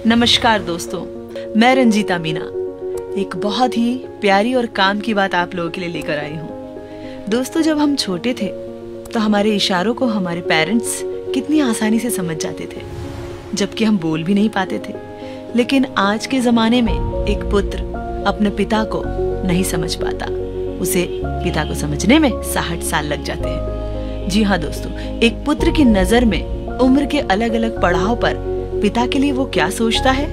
नमस्कार दोस्तों, मैं रंजीता मीना एक बहुत ही प्यारी और काम की बात आप लोगों के लिए लेकर आई हूँ। दोस्तों, जब हम छोटे थे तो हमारे इशारों को हमारे पेरेंट्स कितनी आसानी से समझ जाते थे, जबकि हम बोल भी नहीं पाते थे। लेकिन आज के ज़माने में एक पुत्र अपने पिता को नहीं समझ पाता, उसे पिता को समझने में 60 साल लग जाते हैं। जी हाँ दोस्तों, एक पुत्र की नज़र में उम्र के अलग अलग पड़ाव पर पिता के लिए वो क्या सोचता है,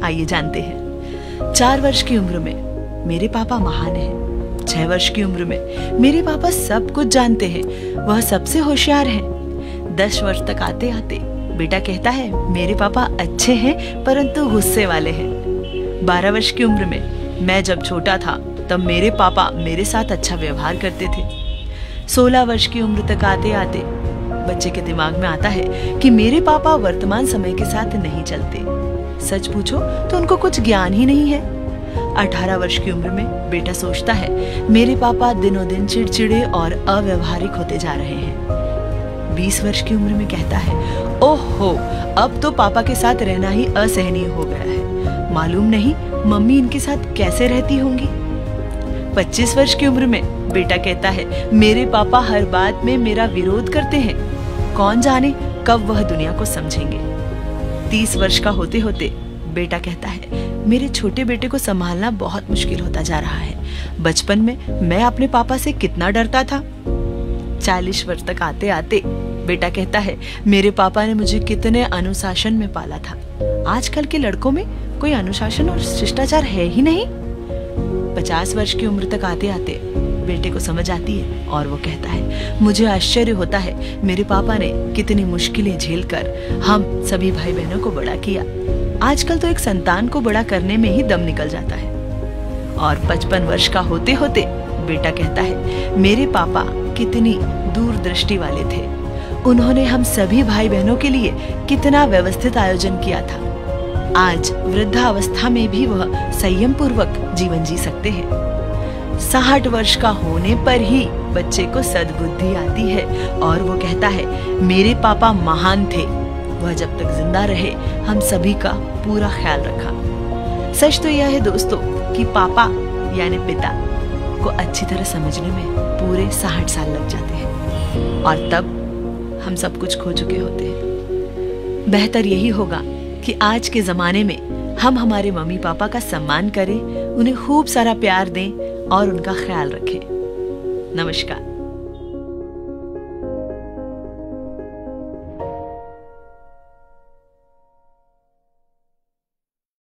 आइए जानते हैं। 4 वर्ष की उम्र में मेरे पापा महान हैं। 6 वर्ष की उम्र में मेरे पापा सब कुछ जानते हैं, वह सबसे होशियार हैं। 10 वर्ष तक आते आते बेटा कहता है मेरे पापा अच्छे हैं परंतु गुस्से वाले हैं। 12 वर्ष की उम्र में मैं जब छोटा था तब मेरे पापा मेरे साथ अच्छा व्यवहार करते थे। 16 वर्ष की उम्र तक आते आते बच्चे के दिमाग में आता है कि मेरे पापा वर्तमान समय के साथ नहीं चलते। सच पूछो तो उनको कुछ ज्ञान ही नहीं है। 18 वर्ष की उम्र में बेटा सोचता है मेरे पापा दिनों दिन चिड़चिड़े और अव्यवहारिक होते जा रहे हैं। 20 वर्ष की उम्र में कहता है ओहो, अब तो पापा के साथ रहना ही असहनीय हो गया है, मालूम नहीं मम्मी इनके साथ कैसे रहती होंगी। 25 वर्ष की उम्र में बेटा कहता है मेरे पापा हर बात में मेरा विरोध करते हैं, कौन जाने कब वह दुनिया को समझेंगे। 30 वर्ष का होते होते बेटा कहता है मेरे छोटे बेटे को संभालना बहुत मुश्किल होता जा रहा है। बचपन में मैं अपने पापा से कितना डरता था। 40 वर्ष तक आते आते बेटा कहता है मेरे पापा ने मुझे कितने अनुशासन में पाला था, आजकल के लड़कों में कोई अनुशासन और शिष्टाचार है ही नहीं। 50 वर्ष की उम्र तक आते आते बेटे को समझ आती है और वो कहता है मुझे आश्चर्य होता है मेरे पापा ने कितनी मुश्किलें झेलकर हम सभी भाई बहनों को बड़ा किया। आजकल तो एक संतान को बड़ा करने में ही दम निकल जाता है। और 55 वर्ष का होते होते बेटा कहता है मेरे पापा कितनी दूरदृष्टि वाले थे, उन्होंने हम सभी भाई बहनों के लिए कितना व्यवस्थित आयोजन किया था। आज वृद्धावस्था में भी वह संयम पूर्वक जीवन जी सकते हैं। 60 वर्ष का होने पर ही बच्चे को सद्बुद्धि आती है और वो कहता है मेरे पापा महान थे, वह जब तक जिंदा रहे हम सभी का पूरा ख्याल रखा। सच तो यह है दोस्तों कि पापा यानी पिता को अच्छी तरह समझने में पूरे 60 साल लग जाते हैं और तब हम सब कुछ खो चुके होते हैं। बेहतर यही होगा कि आज के जमाने में हम हमारे मम्मी पापा का सम्मान करें, उन्हें खूब सारा प्यार दें और उनका ख्याल रखें। नमस्कार।